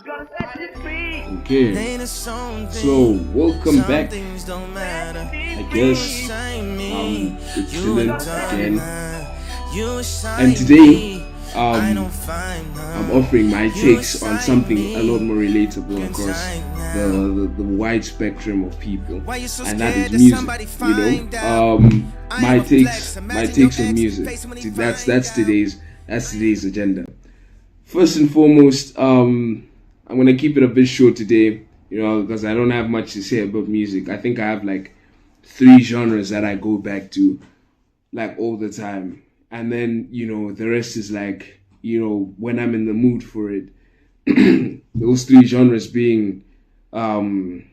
Okay, so welcome back. I guess it's Dylan again, and today I'm offering my takes on something a lot more relatable across the wide spectrum of people, and that is music. My takes on music. That's today's agenda. First and foremost, I'm gonna keep it a bit short today, because I don't have much to say about music. I think I have like three genres that I go back to like all the time, and then the rest is like when I'm in the mood for it. Those three genres being um,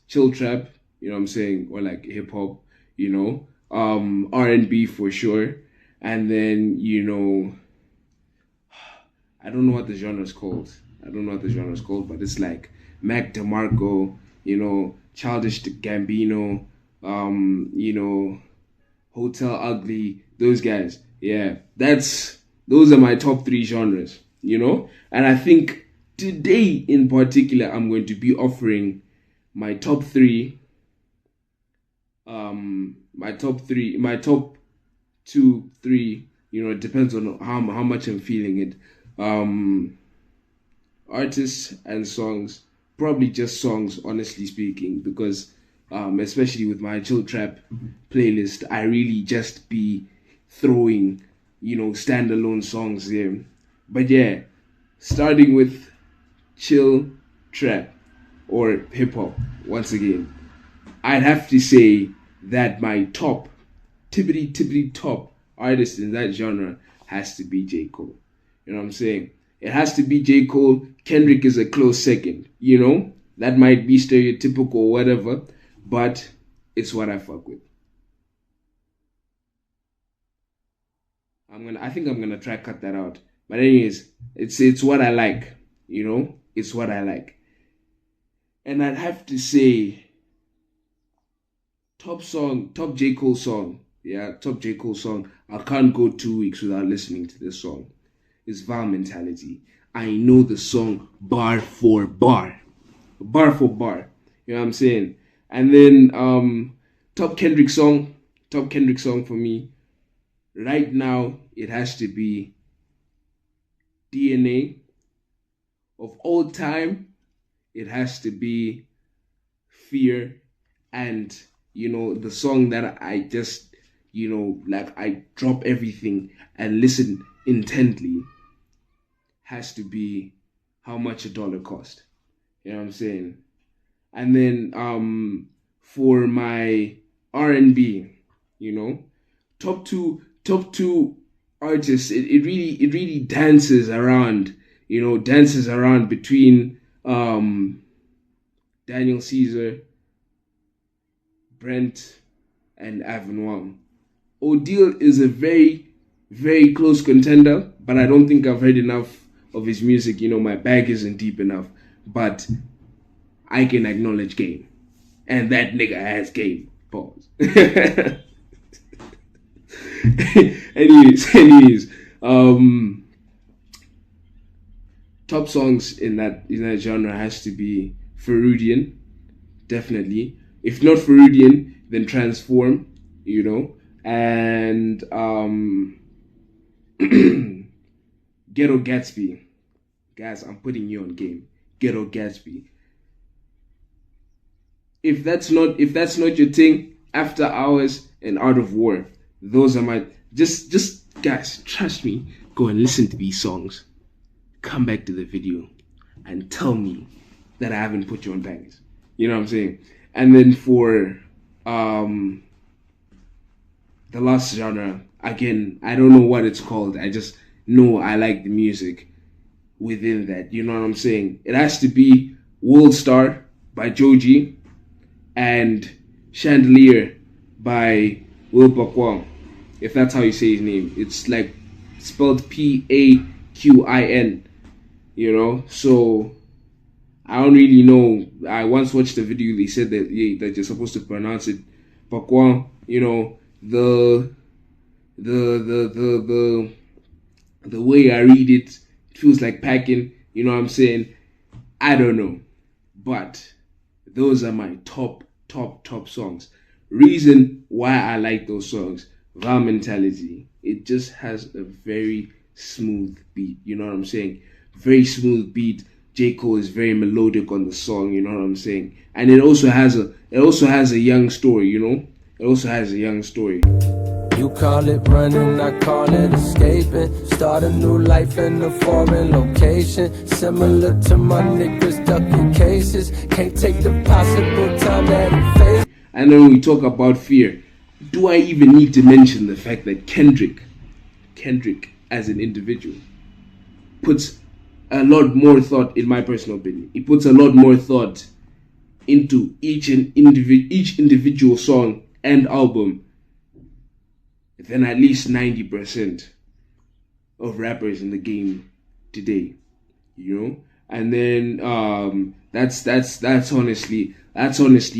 chill trap, what I'm saying, or like hip hop, R&B for sure, and then I don't know what the genre is called. I don't know what the genre is called, but it's like Mac DeMarco, Childish Gambino, Hotel Ugly, those guys. Yeah, those are my top three genres, And I think today in particular, I'm going to be offering my top three, my top two, three. It depends on how much I'm feeling it. Um, Artists and songs, probably just songs, honestly speaking, because especially with my chill trap playlist, I really just be throwing, standalone songs there. But yeah, starting with chill trap or hip hop, once again, I'd have to say that my top, tippity top artist in that genre has to be J. Cole. You know what I'm saying? It has to be J. Cole. Kendrick is a close second. That might be stereotypical or whatever, but it's what I fuck with. I think I'm gonna try cut that out. But anyways, it's what I like. It's what I like. And I'd have to say top J. Cole song. Yeah, top J. Cole song. I can't go 2 weeks without listening to this song. It's Val Mentality. I know the song bar for bar. Bar for bar. You know what I'm saying? And then top Kendrick song for me. Right now, it has to be DNA. Of all time, it has to be Fear. And the song that I just like I drop everything and listen intently has to be How Much a Dollar Cost. You know what I'm saying? And then for my R&B, top two artists, it really dances around between Daniel Caesar, Brent, and Avin Wang. Odile is a very, very close contender, but I don't think I've heard enough of his music. My bag isn't deep enough, but I can acknowledge game. And that nigga has game. Pause. anyways, top songs in that genre has to be Ferudian, definitely. If not Ferudian, then Transform, and Ghetto Gatsby. Guys, I'm putting you on game. Ghetto Gatsby. If that's not your thing, After Hours and Art of War, those are my just guys, trust me, go and listen to these songs. Come back to the video and tell me that I haven't put you on bangers. You know what I'm saying? And then for the last genre, again, I don't know what it's called. I just know I like the music within that. You know what I'm saying? It has to be World Star by Joji and Chandelier by Will Pakwang. If that's how you say his name. It's like spelled Paqin. So I don't really know. I once watched a video. They said that you're supposed to pronounce it Pakwang. The the way I read it, it feels like packing. You know what I'm saying? I don't know. But those are my top songs. Reason why I like those songs, Val Mentality. It just has a very smooth beat. You know what I'm saying? Very smooth beat. J. Cole is very melodic on the song, you know what I'm saying? And it also has a young story, you know? It also has a young story. You call it running, I call it escaping. Start a new life in a foreign location. Similar to my niggas stuck in cases. Can't take the possible time that he faced. And then we talk about fear. Do I even need to mention the fact that Kendrick as an individual puts a lot more thought, in my personal opinion. He puts a lot more thought into each individual song and album than at least 90% of rappers in the game today, you know. And then that's honestly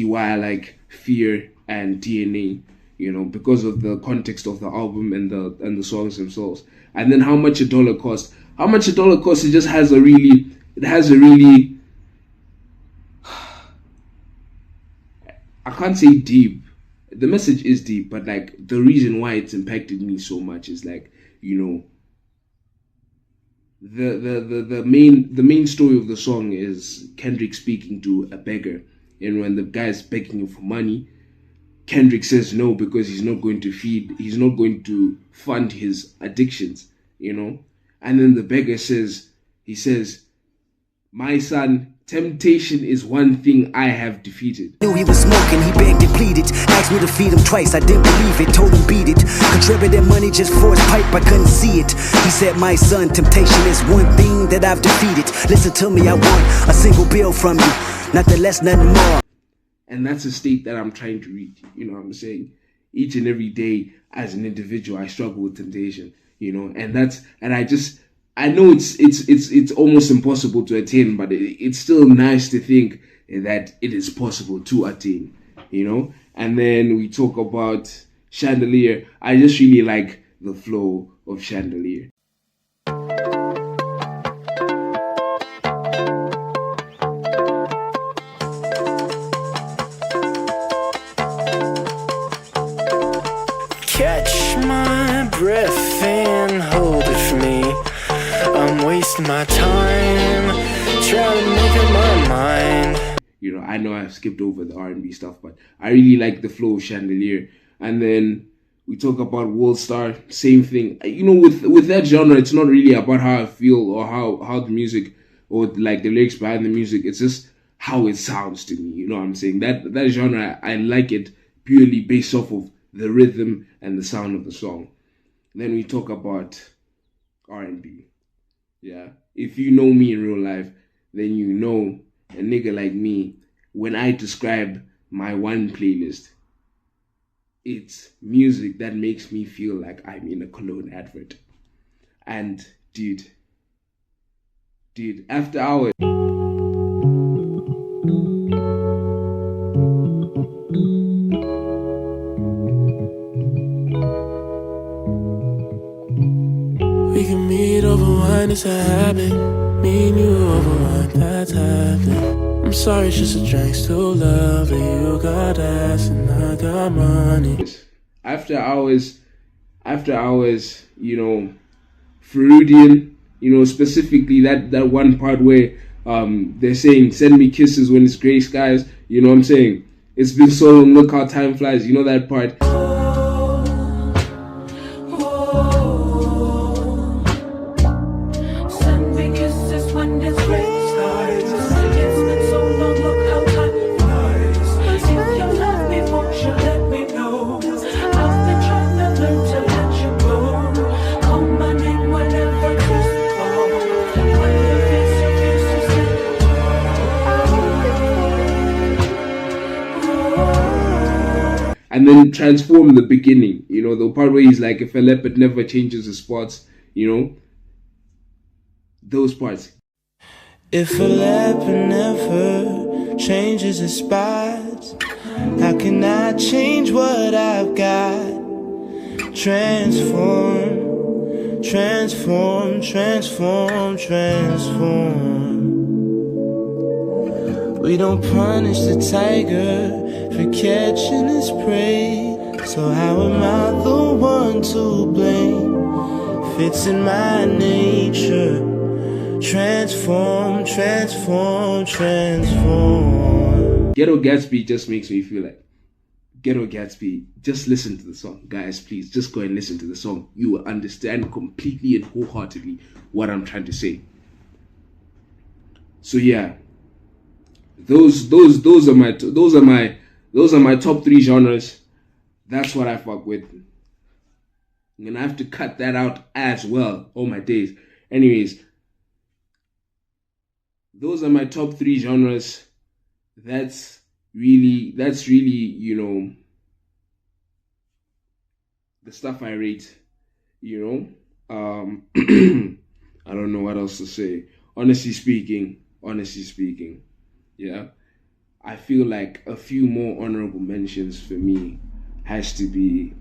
why I like Fear and DNA, you know, because of the context of the album and the songs themselves. And then how much a dollar costs. How much a dollar costs? It just has a really. I can't say deep. The message is deep, but like the reason why it's impacted me so much is like, you know, the main story of the song is Kendrick speaking to a beggar, and when the guy's begging him for money, Kendrick says no because he's not going to fund his addictions, you know. And then the beggar says, my son, temptation is one thing I have defeated. Knew he was smoking, he begged and pleaded. Asked me to feed him twice, I didn't believe it. Told him beat it. Contributed money just for his pipe, I couldn't see it. He said, my son, temptation is one thing that I've defeated. Listen to me, I want a single bill from you. Nothing less, nothing more. And that's a state that I'm trying to reach. You know what I'm saying? Each and every day as an individual, I struggle with temptation. You know, I know it's almost impossible to attain, but it's still nice to think that it is possible to attain, you know. And then we talk about Chandelier. I just really like the flow of Chandelier. Catch my breath and hold it for me. I'm wasting my time trying to make up my mind. You know, I know I've skipped over the R&B stuff, but I really like the flow of Chandelier. And then we talk about World Star, same thing. You know, with that genre, it's not really about how I feel or how the music or like the lyrics behind the music. It's just how it sounds to me. You know what I'm saying? That genre, I like it purely based off of the rhythm and the sound of the song. Then we talk about R&B. Yeah, if you know me in real life, then you know a nigga like me, when I describe my one playlist, it's music that makes me feel like I'm in a cologne advert. And dude, After Hours. We can meet over wine, it's a habit. Me and you over wine, that's happening. I'm sorry, it's just a drink, still love it. You got ass and I got money. After Hours, you know, Freudian, you know, specifically that one part where they're saying, send me kisses when it's gray skies, you know what I'm saying? It's been so long, look how time flies, you know that part? And then Transform, the beginning, you know, the part where he's like, if a leopard never changes his spots, you know, those parts. If a leopard never changes his spots, how can I change what I've got? Transform, transform, transform, transform. We don't punish the tiger for catching his prey. So how am I the one to blame? Fits in my nature. Transform, transform, transform. Ghetto Gatsby just makes me feel like Ghetto Gatsby. Just listen to the song, guys. Please, just go and listen to the song. You will understand completely and wholeheartedly what I'm trying to say. So yeah, those are my top 3 genres. That's what I fuck with. I'm gonna have to cut that out as well. Oh my days. Anyways, those are my top 3 genres. That's really, you know, the stuff I rate, you know. I don't know what else to say. Honestly speaking, yeah, I feel like a few more honorable mentions for me has to be,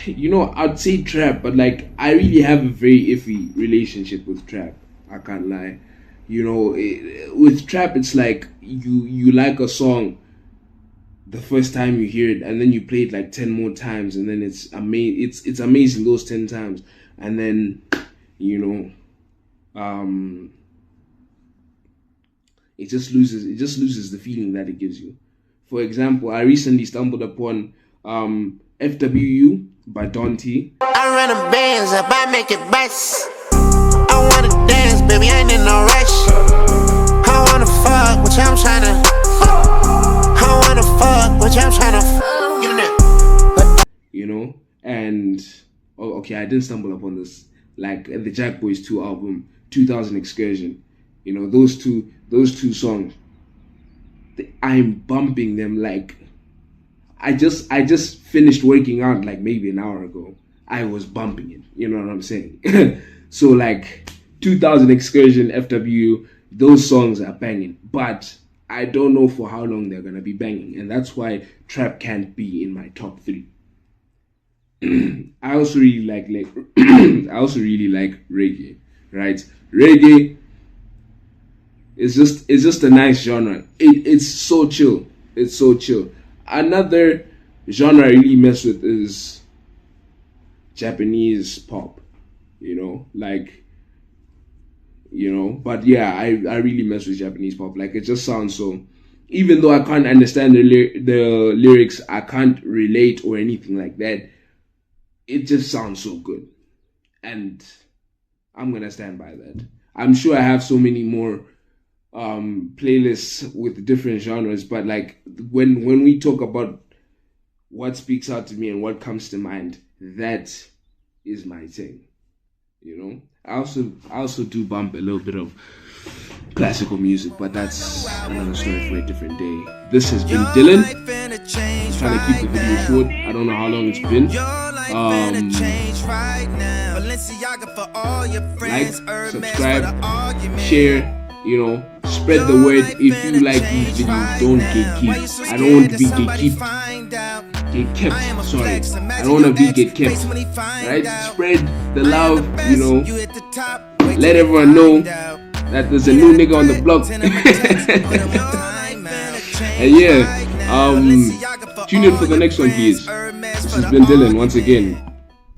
you know, I'd say trap, but like I really have a very iffy relationship with trap. I can't lie. You know, with trap, it's like you like a song the first time you hear it, and then you play it like 10 more times, and then it's amazing those 10 times, and then, you know, it just loses the feeling that it gives you. For example, I recently stumbled upon FWU by Don T. I run a bands up, I make it bust. I wanna dance, baby, I ain't in no rush. I wanna fuck, which I'm tryna. I wanna fuck, which I'm tryna. You know, and okay, I didn't stumble upon this. Like the Jack Boys 2 album, 2000 Excursion. You know, those two songs. I'm bumping them like I just finished working out like maybe an hour ago. I was bumping it. You know what I'm saying? So like 2000 Excursion, FW, those songs are banging. But I don't know for how long they're gonna be banging, and that's why trap can't be in my top 3. I also really like reggae, right? Reggae is just a nice genre. It's so chill. It's so chill. Another genre I really mess with is Japanese pop, you know, like, you know, but yeah, I really mess with Japanese pop. Like, it just sounds so, even though I can't understand the lyrics, I can't relate or anything like that, it just sounds so good. And I'm gonna stand by that. I'm sure I have so many more playlists with different genres, but like when we talk about what speaks out to me and what comes to mind, that is my thing, you know. I also do bump a little bit of classical music, but that's another story for a different day. This has been Dylan. I'm trying to keep the video short. I don't know how long it's been. Like, subscribe, share, you know, spread the word. If you like these videos, don't gatekeep. I don't want to be gatekept. Sorry, I don't want to be gatekept. Right? Spread the love, you know. Let everyone know that there's a new nigga on the block. And yeah, tune in for the next one, please. This has been Dylan once again.